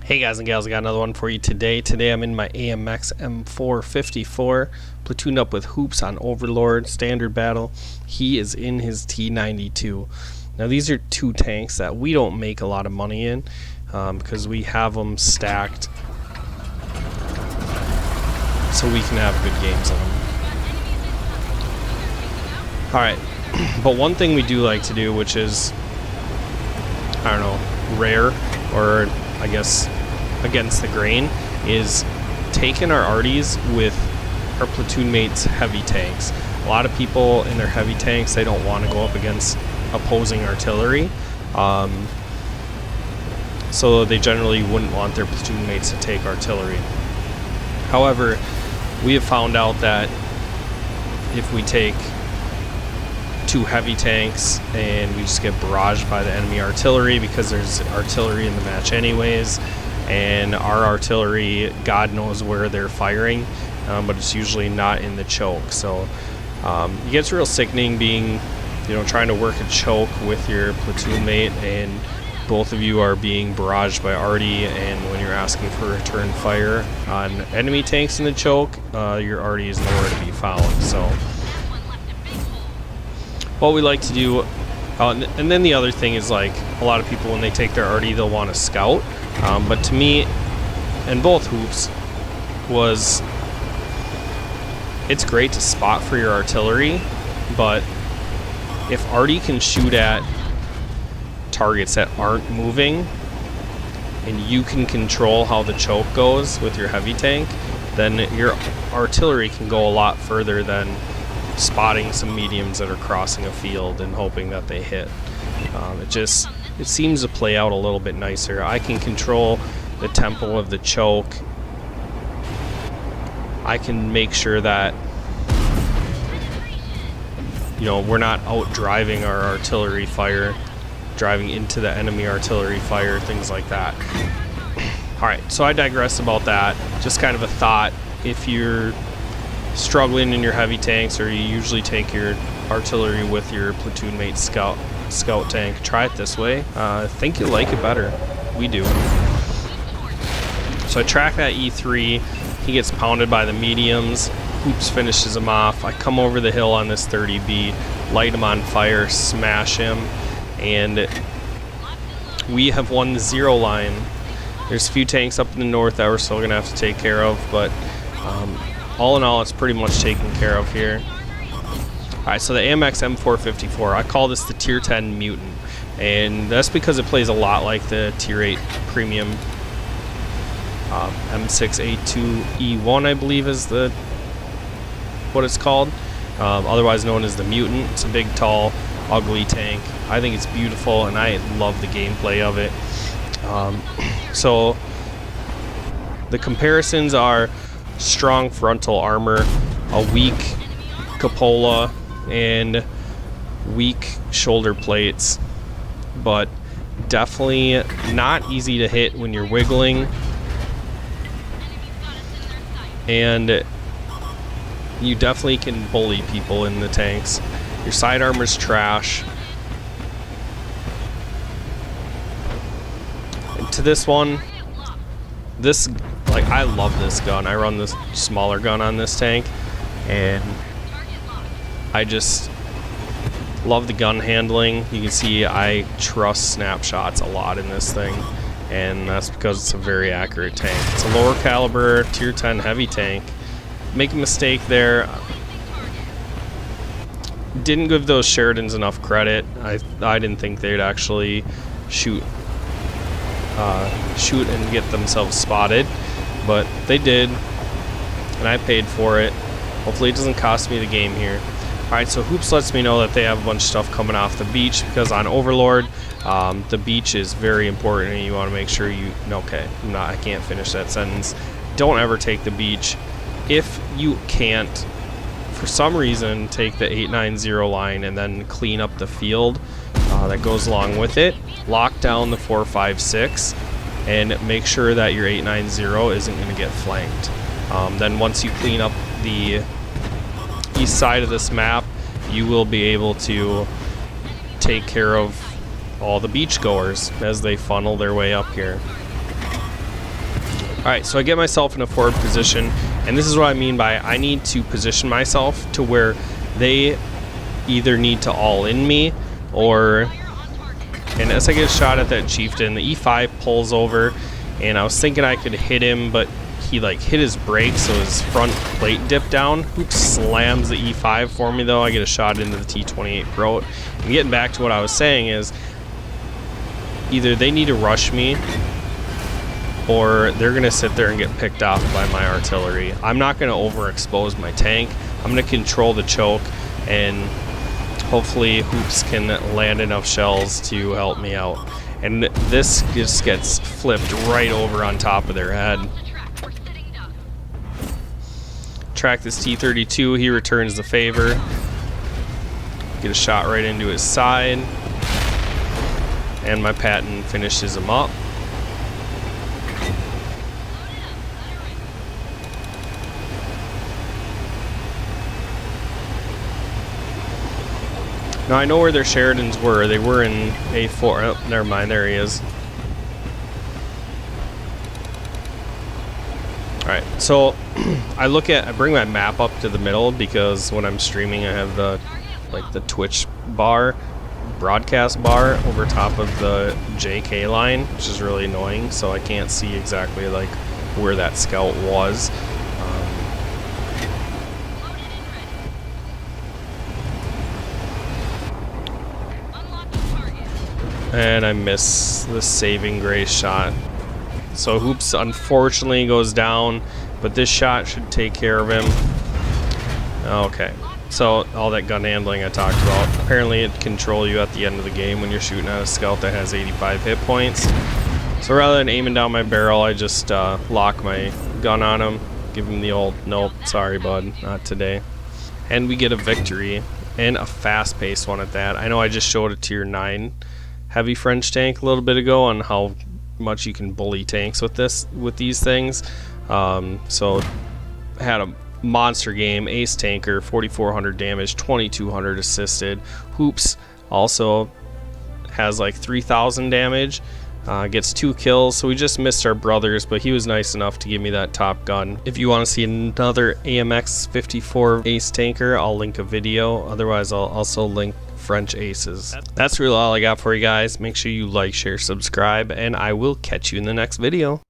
Hey guys and gals, I got another one for you today. Today I'm in my AMX M454, platooned up with Hoops on Overlord, standard battle. He is in his T92. Now these are two tanks that we don't make a lot of money in because we have them stacked so we can have good games on them. Alright, but one thing we do like to do, which is, I don't know, rare, or I guess against the grain, is taking our Arties with our platoon mates' heavy tanks. A lot of people in their heavy tanks, they don't want to go up against opposing artillery, so they generally wouldn't want their platoon mates to take artillery. However, we have found out that if we take two heavy tanks and we just get barraged by the enemy artillery, because there's artillery in the match anyways, and our artillery, God knows where they're firing, but it's usually not in the choke. So it gets real sickening being, trying to work a choke with your platoon mate and both of you are being barraged by Arty, and when you're asking for return fire on enemy tanks in the choke, your Arty is nowhere to be found. So what we like to do, and then the other thing is, like, a lot of people when they take their Arty, they'll want to scout, but to me, and both Hoops, it's great to spot for your artillery, but if Arty can shoot at targets that aren't moving and you can control how the choke goes with your heavy tank, then your artillery can go a lot further than spotting some mediums that are crossing a field and hoping that they hit. It seems to play out a little bit nicer. I can control the tempo of the choke. I can make sure that we're not out driving our artillery fire, driving into the enemy artillery fire, things like that. Alright, so I digress about that. Just kind of a thought. If you're struggling in your heavy tanks, or you usually take your artillery with your platoon mate scout tank, try it this way. I think you'll like it better. We do. So I track that E3. He gets pounded by the mediums. Hoops finishes him off. I come over the hill on this 30B, light him on fire, smash him, and we have won the zero line. There's a few tanks up in the north that we're still going to have to take care of, but all in all, it's pretty much taken care of here. Alright, so the AMX M454, I call this the Tier 10 Mutant, and that's because it plays a lot like the Tier 8 Premium M6A2E1, I believe is what it's called, otherwise known as the Mutant. It's a big, tall, ugly tank. I think it's beautiful, and I love the gameplay of it. So the comparisons are strong frontal armor, a weak cupola, and weak shoulder plates, but definitely not easy to hit when you're wiggling, and you definitely can bully people in the tanks. Your side armor's trash. And to this one, I love this gun. I run this smaller gun on this tank, and I just love the gun handling. You can see I trust snapshots a lot in this thing, and that's because it's a very accurate tank. It's a lower caliber Tier 10 heavy tank. Make a mistake there. Didn't give those Sheridans enough credit. I didn't think they'd actually shoot and get themselves spotted, but they did, and I paid for it. Hopefully it doesn't cost me the game here. Alright, so Hoops lets me know that they have a bunch of stuff coming off the beach, because on Overlord, the beach is very important, and you want to make sure okay, I can't finish that sentence. Don't ever take the beach. If you can't, for some reason, take the 890 line and then clean up the field that goes along with it, lock down the 456, and make sure that your 890 isn't going to get flanked. Then once you clean up the east side of this map, you will be able to take care of all the beachgoers as they funnel their way up here. Alright, so I get myself in a forward position, and this is what I mean by I need to position myself to where they either need to all in me, or, and as I get a shot at that chieftain, the E5 pulls over, and I was thinking I could hit him, but he like hit his brakes, so his front plate dipped down. Hoops slams the E5 for me though. I get a shot into the T28 Pro. And getting back to what I was saying is, either they need to rush me, or they're going to sit there and get picked off by my artillery. I'm not going to overexpose my tank. I'm going to control the choke, and hopefully Hoops can land enough shells to help me out. And this just gets flipped right over on top of their head. Track this T-32, he returns the favor. Get a shot right into his side. And my Patton finishes him up. Now I know where their Sheridans were. They were in A4. Oh, never mind. There he is. Alright, so I bring my map up to the middle because when I'm streaming I have the Twitch bar, broadcast bar over top of the JK line, which is really annoying, so I can't see exactly like where that scout was. And I miss the saving grace shot. So Hoops unfortunately goes down, but this shot should take care of him. Okay, so all that gun handling I talked about. Apparently it controls you at the end of the game when you're shooting at a scout that has 85 hit points. So rather than aiming down my barrel, I just lock my gun on him, give him the old, nope, sorry bud, not today. And we get a victory, and a fast-paced one at that. I know I just showed a tier 9 heavy French tank a little bit ago on how much you can bully tanks with these things. So had a monster game. Ace tanker, 4,400 damage, 2,200 assisted. Hoops also has like 3,000 damage. Gets 2 kills, so we just missed our brothers, but he was nice enough to give me that top gun. If you want to see another AMX 54 ace tanker, I'll link a video. Otherwise, I'll also link French aces. That's really all I got for you guys. Make sure you like, share, subscribe, and I will catch you in the next video.